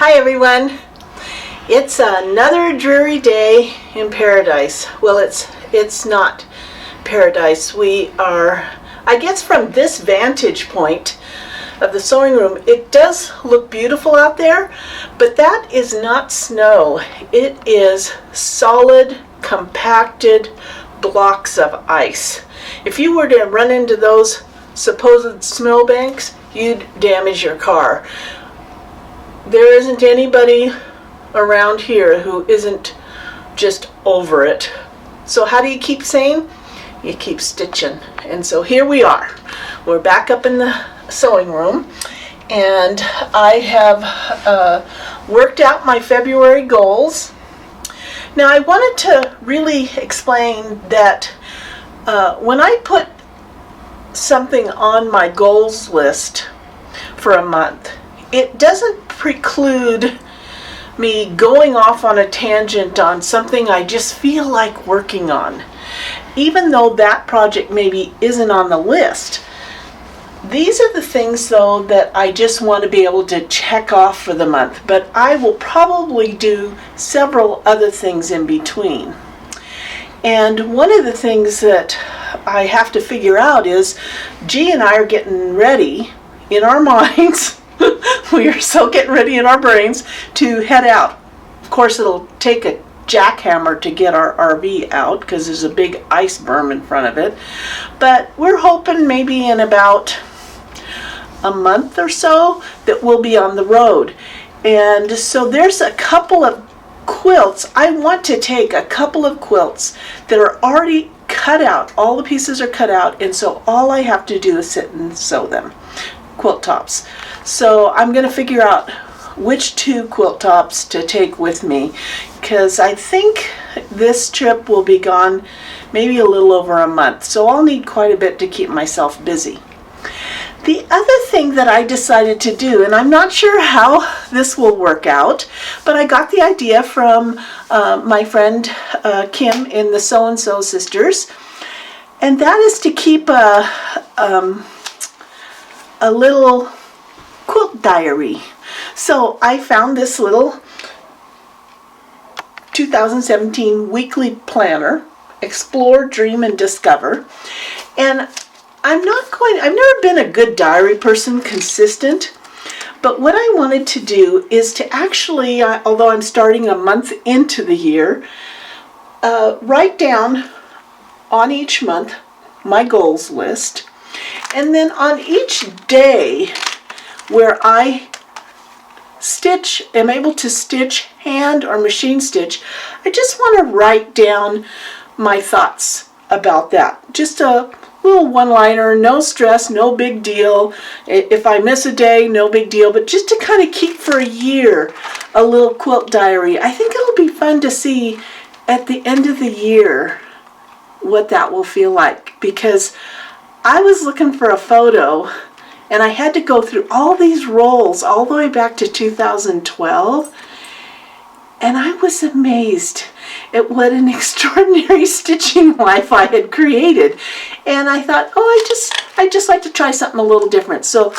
Hi everyone. It's another dreary day in paradise. Well, it's not paradise. We are, I guess from this vantage point of the sewing room, it does look beautiful out there, but that is not snow. It is solid, compacted blocks of ice. If you were to run into those supposed snowbanks, you'd damage your car. There isn't anybody around here who isn't just over it. So how do you keep sane? You keep stitching. And so here we are. We're back up in the sewing room, and I have worked out my February goals. Now I wanted to really explain that when I put something on my goals list for a month, it doesn't preclude me going off on a tangent on something I just feel like working on. Even though that project maybe isn't on the list, these are the things though that I just want to be able to check off for the month, but I will probably do several other things in between. And one of the things that I have to figure out is G and I are getting ready in our minds. We are still getting ready in our brains to head out. Of course, it'll take a jackhammer to get our RV out because there's a big ice berm in front of it. But we're hoping maybe in about a month or so that we'll be on the road. And so there's a couple of quilts. I want to take a couple of quilts that are already cut out. All the pieces are cut out, and so all I have to do is sit and sew them. Quilt tops. So I'm going to figure out which two quilt tops to take with me, because I think this trip will be gone maybe a little over a month, so I'll need quite a bit to keep myself busy. The other thing that I decided to do, and I'm not sure how this will work out, but I got the idea from my friend Kim in the Sew and Sew Sisters, and that is to keep a little quilt diary. So I found this little 2017 weekly planner, Explore, Dream, and Discover. And I've never been a good diary person, consistent, but what I wanted to do is to actually, although I'm starting a month into the year, write down on each month my goals list, and then on each day where I am able to stitch hand or machine stitch, I just want to write down my thoughts about that. Just a little one-liner, no stress, no big deal. If I miss a day, no big deal, but just to kind of keep for a year a little quilt diary. I think it'll be fun to see at the end of the year what that will feel like, because I was looking for a photo and I had to go through all these rolls all the way back to 2012, and I was amazed at what an extraordinary stitching life I had created. And I thought, oh, I just like to try something a little different. So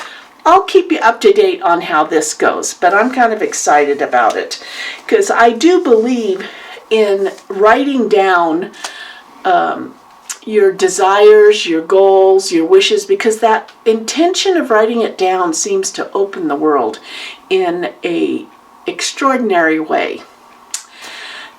I'll keep you up to date on how this goes, but I'm kind of excited about it because I do believe in writing down your desires, your goals, your wishes, because that intention of writing it down seems to open the world in an extraordinary way.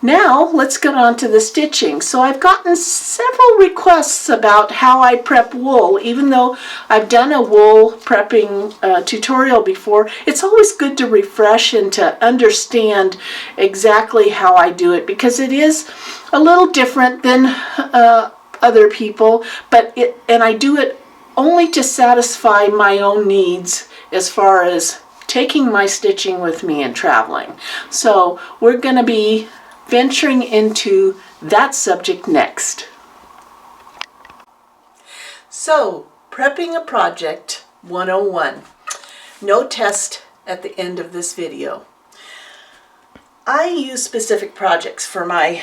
Now let's get on to the stitching. So I've gotten several requests about how I prep wool. Even though I've done a wool prepping tutorial before, it's always good to refresh and to understand exactly how I do it, because it is a little different than other people, and I do it only to satisfy my own needs as far as taking my stitching with me and traveling. So we're going to be venturing into that subject next. So, prepping a project 101. No test at the end of this video. I use specific projects for my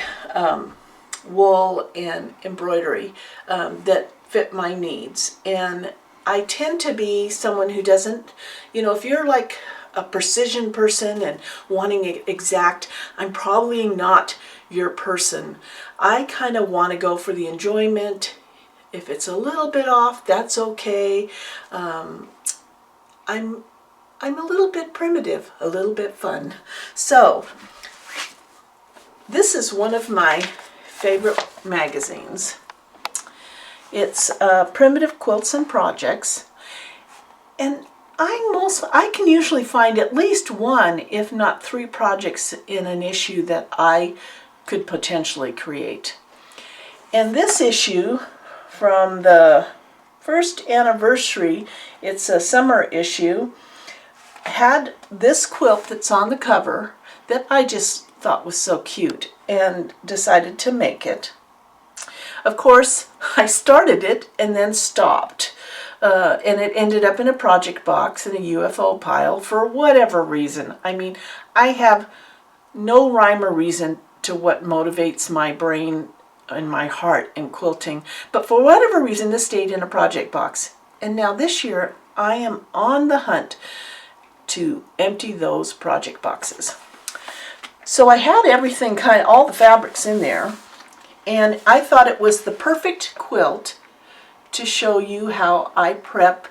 wool and embroidery that fit my needs, and I tend to be someone who doesn't, if you're like a precision person and wanting it exact, I'm probably not your person. I kind of want to go for the enjoyment. If it's a little bit off, that's okay. I'm a little bit primitive, a little bit fun. So this is one of my favorite magazines. It's Primitive Quilts and Projects, and I can usually find at least one, if not 3 projects in an issue that I could potentially create. And this issue, from the first anniversary, it's a summer issue, had this quilt that's on the cover that I just thought was so cute and decided to make it. Of course, I started it and then stopped. And it ended up in a project box in a UFO pile for whatever reason. I mean, I have no rhyme or reason to what motivates my brain and my heart in quilting. But for whatever reason, this stayed in a project box. And now this year, I am on the hunt to empty those project boxes. So I had everything, all the fabrics in there. And I thought it was the perfect quilt to show you how I prep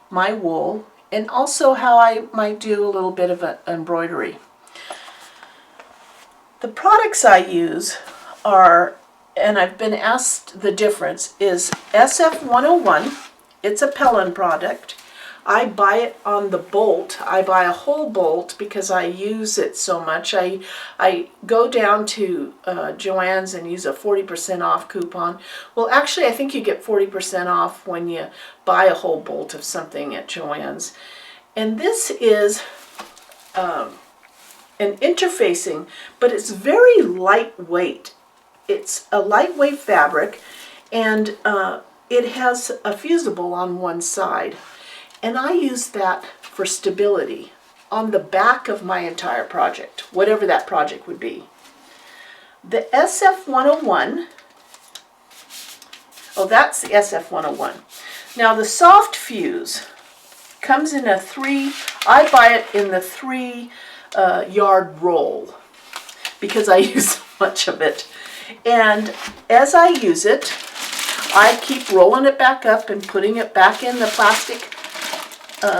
my wool and also how I might do a little bit of embroidery. The products I use are, and I've been asked the difference, is SF101. It's a Pellin product. I buy it on the bolt. I buy a whole bolt because I use it so much. I go down to Joann's and use a 40% off coupon. Well, actually, I think you get 40% off when you buy a whole bolt of something at Joann's. And this is an interfacing, but it's very lightweight. It's a lightweight fabric, and it has a fusible on one side. And I use that for stability on the back of my entire project, whatever that project would be. The SF101, oh, that's the SF101. Now the soft fuse comes in a 3, I buy it in the 3-yard roll because I use so much of it. And as I use it, I keep rolling it back up and putting it back in the plastic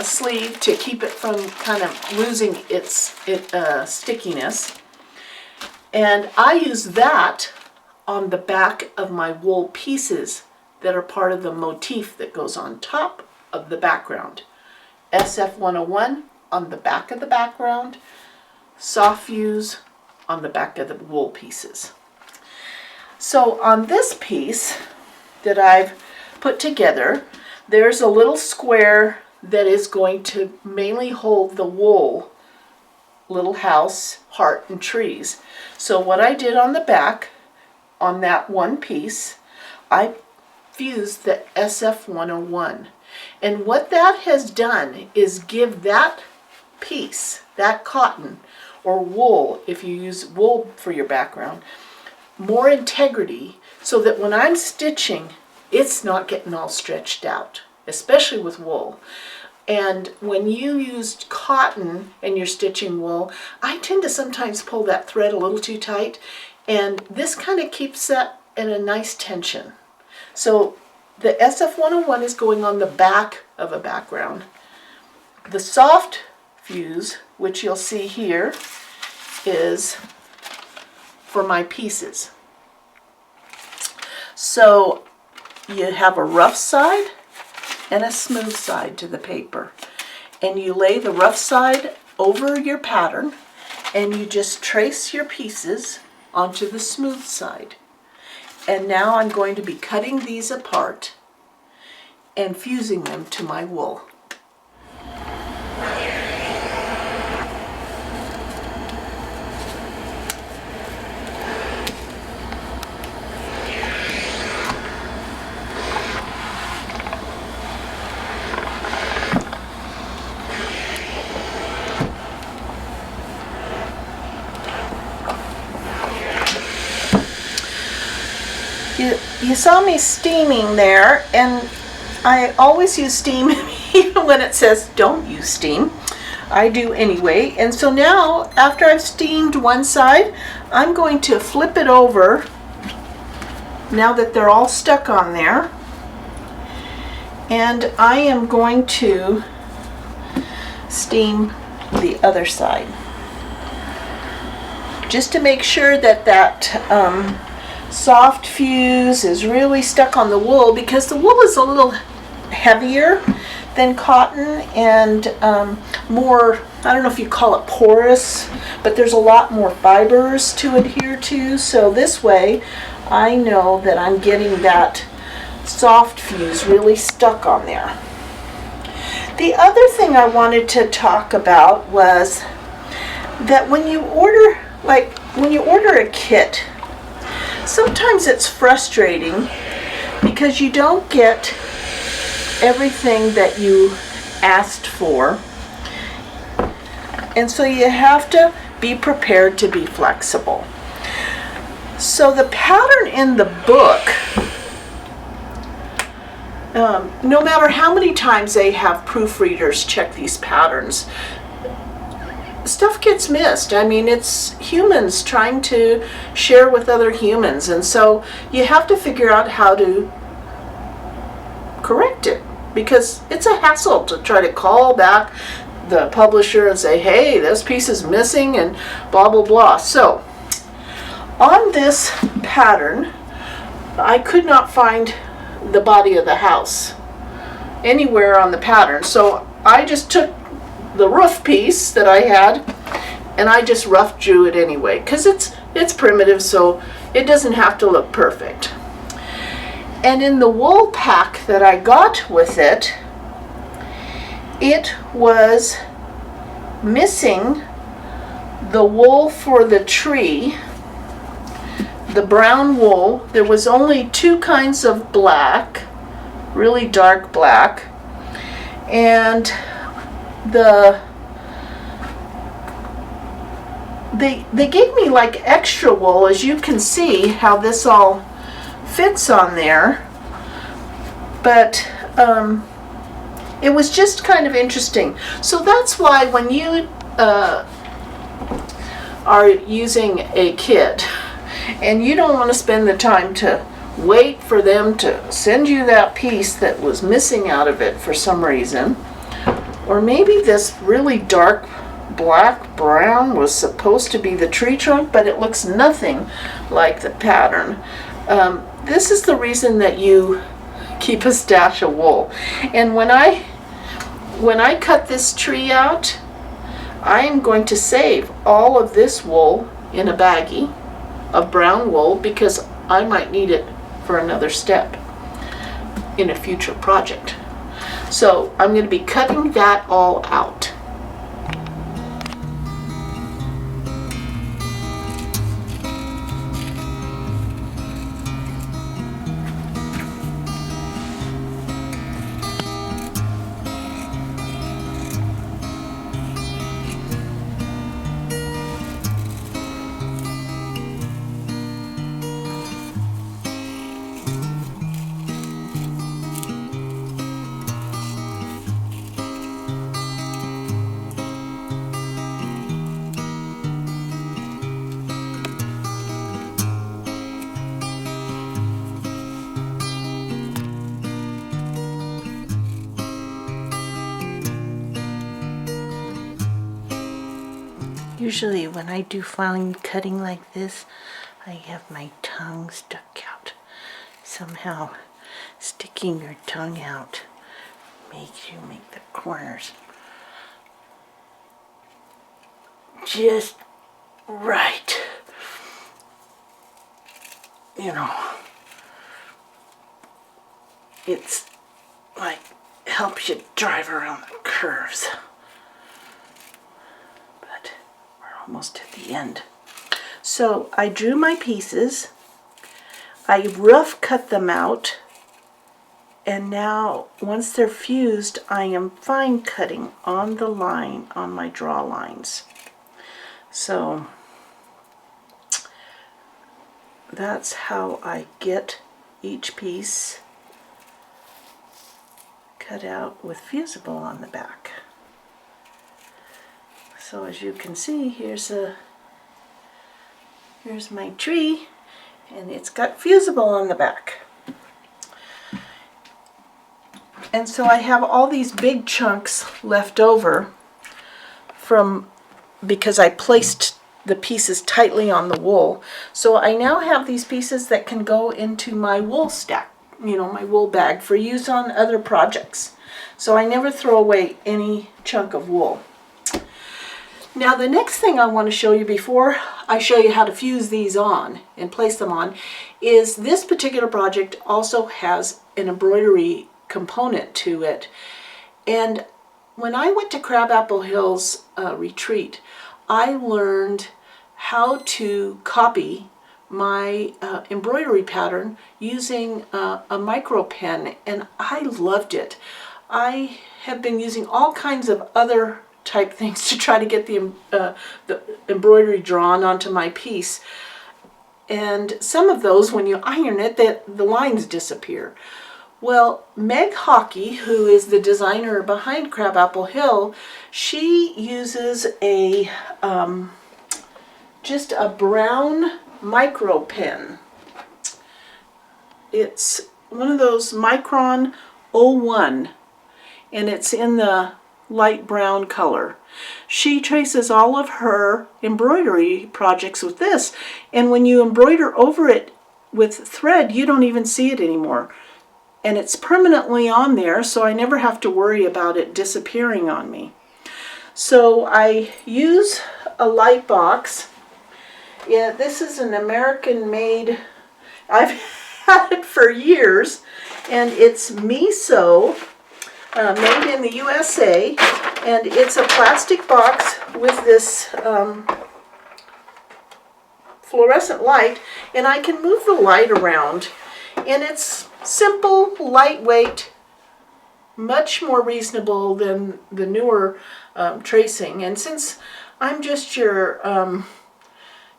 sleeve to keep it from kind of losing its stickiness. And I use that on the back of my wool pieces that are part of the motif that goes on top of the background. SF101 on the back of the background, soft fuse on the back of the wool pieces. So on this piece that I've put together, there's a little square that is going to mainly hold the wool, little house, heart, and trees. So what I did on the back, on that one piece, I fused the SF101. And what that has done is give that piece, that cotton, or wool, if you use wool for your background, more integrity so that when I'm stitching, it's not getting all stretched out, especially with wool. And when you used cotton and you're stitching wool, I tend to sometimes pull that thread a little too tight, and this kind of keeps that at a nice tension. So the SF101 is going on the back of a background. The soft fuse, which you'll see here, is for my pieces. So you have a rough side and a smooth side to the paper. And you lay the rough side over your pattern and you just trace your pieces onto the smooth side. And now I'm going to be cutting these apart and fusing them to my wool. You saw me steaming there, and I always use steam even when it says don't use steam. I do anyway. And so now, after I've steamed one side, I'm going to flip it over now that they're all stuck on there. And I am going to steam the other side, just to make sure that soft fuse is really stuck on the wool, because the wool is a little heavier than cotton and more, I don't know if you call it porous, but there's a lot more fibers to adhere to. So this way I know that I'm getting that soft fuse really stuck on there. The other thing I wanted to talk about was that when you order a kit, sometimes it's frustrating because you don't get everything that you asked for, and so you have to be prepared to be flexible. So the pattern in the book, no matter how many times they have proofreaders check these patterns, stuff gets missed. I mean, it's humans trying to share with other humans, and so you have to figure out how to correct it, because it's a hassle to try to call back the publisher and say, hey, this piece is missing and blah blah blah. So on this pattern, I could not find the body of the house anywhere on the pattern, so I just took the roof piece that I had and I just rough drew it anyway, because it's primitive, so it doesn't have to look perfect. And in the wool pack that I got with it, it was missing the wool for the tree, the brown wool. There was only two kinds of black, really dark black, and they gave me like extra wool, as you can see how this all fits on there, but it was just kind of interesting. So that's why when you are using a kit and you don't want to spend the time to wait for them to send you that piece that was missing out of it for some reason, or maybe this really dark black brown was supposed to be the tree trunk, but it looks nothing like the pattern. This is the reason that you keep a stash of wool. And when I cut this tree out, I am going to save all of this wool in a baggie of brown wool, because I might need it for another step in a future project. So I'm going to be cutting that all out. Usually when I do fine cutting like this, I have my tongue stuck out. Somehow sticking your tongue out makes you make the corners just right. You know, it's like helps you drive around the curves. But we're almost at the end. So I drew my pieces, I rough cut them out, and now once they're fused, I am fine cutting on the line on my draw lines. So that's how I get each piece cut out with fusible on the back. So as you can see, here's my tree, and it's got fusible on the back. And so I have all these big chunks left over because I placed the pieces tightly on the wool. So I now have these pieces that can go into my wool stack, my wool bag for use on other projects. So I never throw away any chunk of wool. Now the next thing I want to show you before I show you how to fuse these on and place them on is this particular project also has an embroidery component to it. And when I went to Crabapple Hills retreat, I learned how to copy my embroidery pattern using a micro pen, and I loved it. I have been using all kinds of other type things to try to get the embroidery drawn onto my piece, and some of those, when you iron it, the lines disappear. Well, Meg Hockey, who is the designer behind Crabapple Hill, she uses just a brown micro pen. It's one of those Micron 01, and it's in the light brown color. She traces all of her embroidery projects with this, and when you embroider over it with thread, you don't even see it anymore. And it's permanently on there, so I never have to worry about it disappearing on me. So I use a light box. Yeah, this is an American-made, I've had it for years, and it's miso, made in the USA, and it's a plastic box with this fluorescent light, and I can move the light around, and it's simple, lightweight, much more reasonable than the newer tracing. And since I'm just your, I'm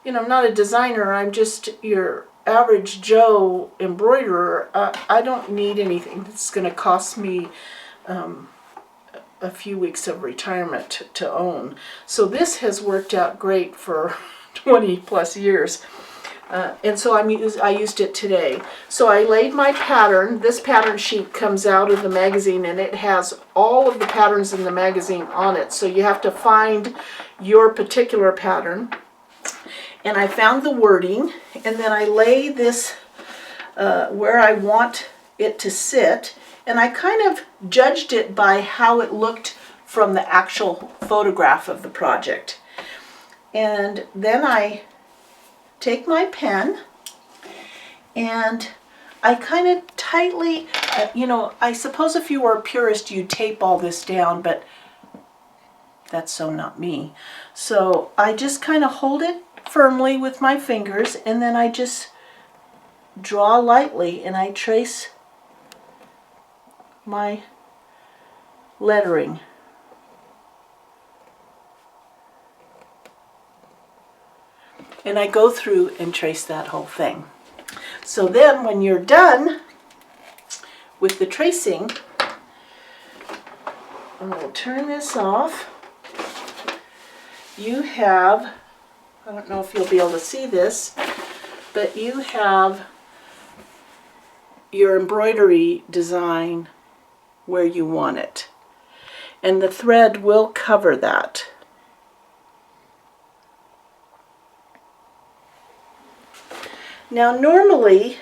not a designer, I'm just your average Joe embroiderer, I don't need anything that's going to cost me a few weeks of retirement to own. So this has worked out great for 20 plus years. And so I used it today. So I laid my pattern. This pattern sheet comes out of the magazine, and it has all of the patterns in the magazine on it. So you have to find your particular pattern. And I found the wording, and then I lay this where I want it to sit. And I kind of judged it by how it looked from the actual photograph of the project. And then I take my pen and I kind of tightly, I suppose if you were a purist you'd tape all this down, but that's so not me. So I just kind of hold it firmly with my fingers, and then I just draw lightly and I trace my lettering. And I go through and trace that whole thing. So then when you're done with the tracing, I will turn this off. You have, I don't know if you'll be able to see this, but you have your embroidery design where you want it. And the thread will cover that. Now normally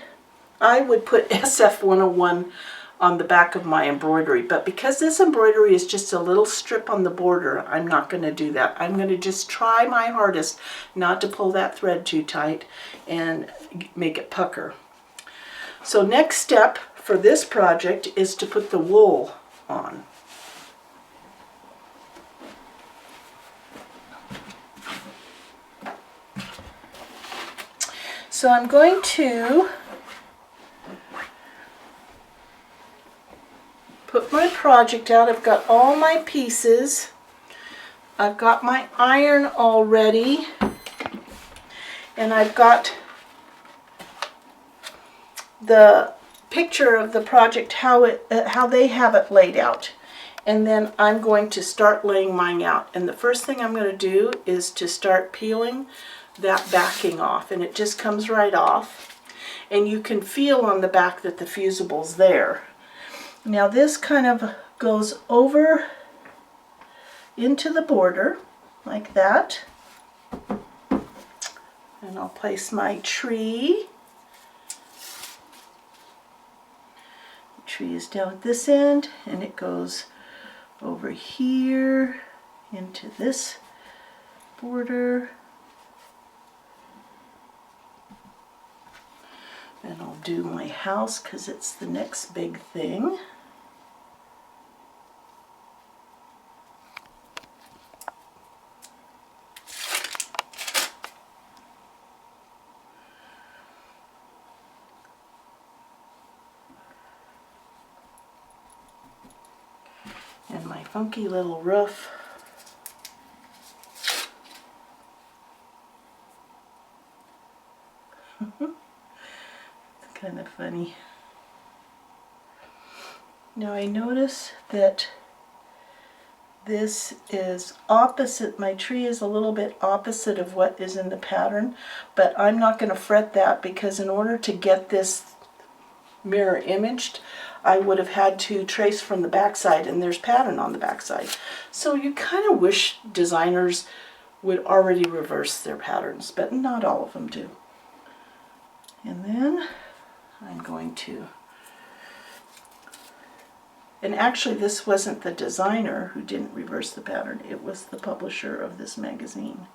I would put SF101 on the back of my embroidery, but because this embroidery is just a little strip on the border, I'm not going to do that. I'm going to just try my hardest not to pull that thread too tight and make it pucker. So next step for this project is to put the wool on. So I'm going to put my project out. I've got all my pieces. I've got my iron already. And I've got the picture of the project, how they have it laid out. And then I'm going to start laying mine out. And the first thing I'm going to do is to start peeling that backing off. And it just comes right off. And you can feel on the back that the fusible's there. Now this kind of goes over into the border like that. And I'll place my tree. The tree is down at this end, and it goes over here into this border. And I'll do my house because it's the next big thing. And my funky little roof. It's kind of funny. Now I notice that this is opposite, my tree is a little bit opposite of what is in the pattern, but I'm not going to fret that because in order to get this mirror imaged, I would have had to trace from the backside, and there's pattern on the backside. So you kind of wish designers would already reverse their patterns, but not all of them do. And then I'm going to, and actually this wasn't the designer who didn't reverse the pattern, it was the publisher of this magazine.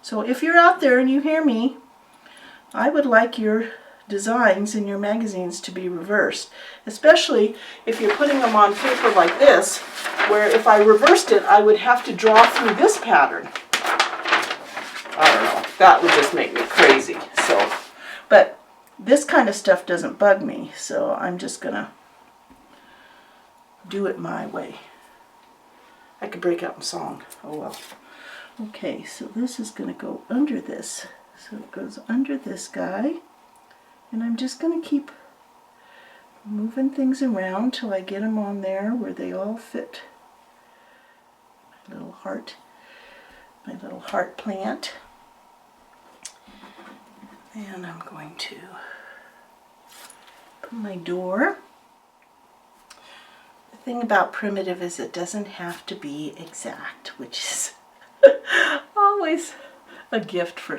So if you're out there and you hear me, I would like your designs in your magazines to be reversed, especially if you're putting them on paper like this, where if I reversed it, I would have to draw through this pattern. I don't know, that would just make me crazy. So, but this kind of stuff doesn't bug me, so I'm just gonna do it my way. I could break out in song, oh well. Okay, so this is gonna go under this. So it goes under this guy. And I'm just going to keep moving things around till I get them on there where they all fit. My little heart plant. And I'm going to put my door. The thing about primitive is it doesn't have to be exact, which is always a gift for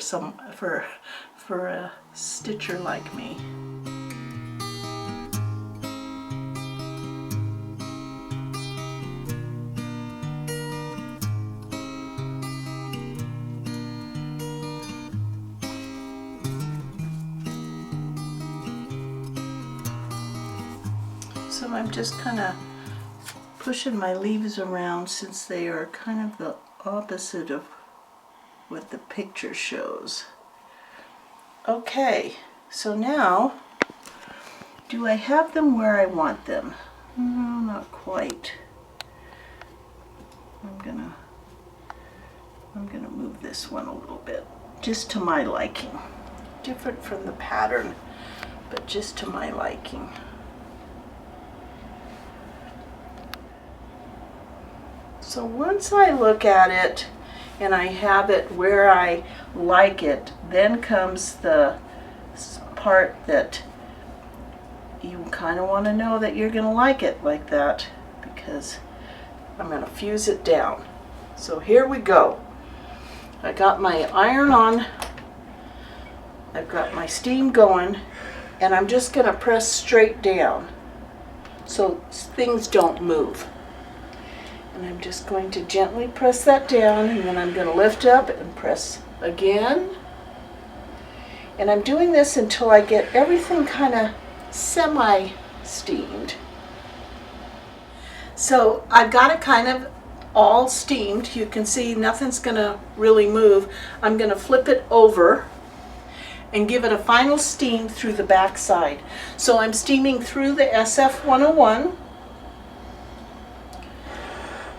a stitcher like me. So I'm just kind of pushing my leaves around since they are kind of the opposite of what the picture shows. Okay, so now, do I have them where I want them? No, not quite. I'm gonna move this one a little bit, just to my liking. Different from the pattern, but just to my liking. So once I look at it, and I have it where I like it, then comes the part that you kind of want to know that you're going to like it like that, because I'm going to fuse it down. So here we go. I got my iron on, I've got my steam going, and I'm just going to press straight down so things don't move. And I'm just going to gently press that down, and then I'm going to lift up and press again. And I'm doing this until I get everything kind of semi-steamed. So I've got it kind of all steamed. You can see nothing's going to really move. I'm going to flip it over and give it a final steam through the back side. So I'm steaming through the SF-101.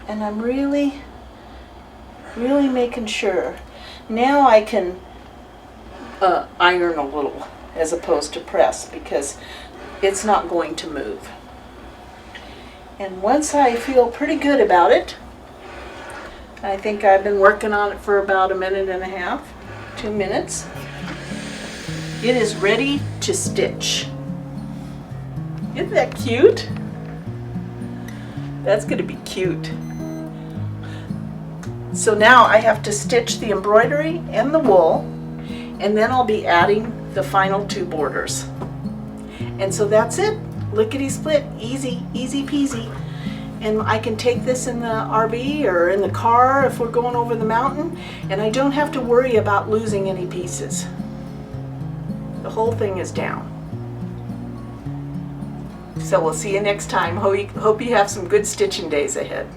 And I'm really making sure. Now I can iron a little as opposed to press, because it's not going to move. And once I feel pretty good about it, I think I've been working on it for about 1.5 minutes, 2 minutes. It is ready to stitch. Isn't that cute? That's going to be cute. So now I have to stitch the embroidery and the wool, and then I'll be adding the final 2 borders. And so that's it. Lickety split, easy, easy peasy. And I can take this in the RV or in the car if we're going over the mountain, and I don't have to worry about losing any pieces. The whole thing is down. So we'll see you next time. Hope you have some good stitching days ahead.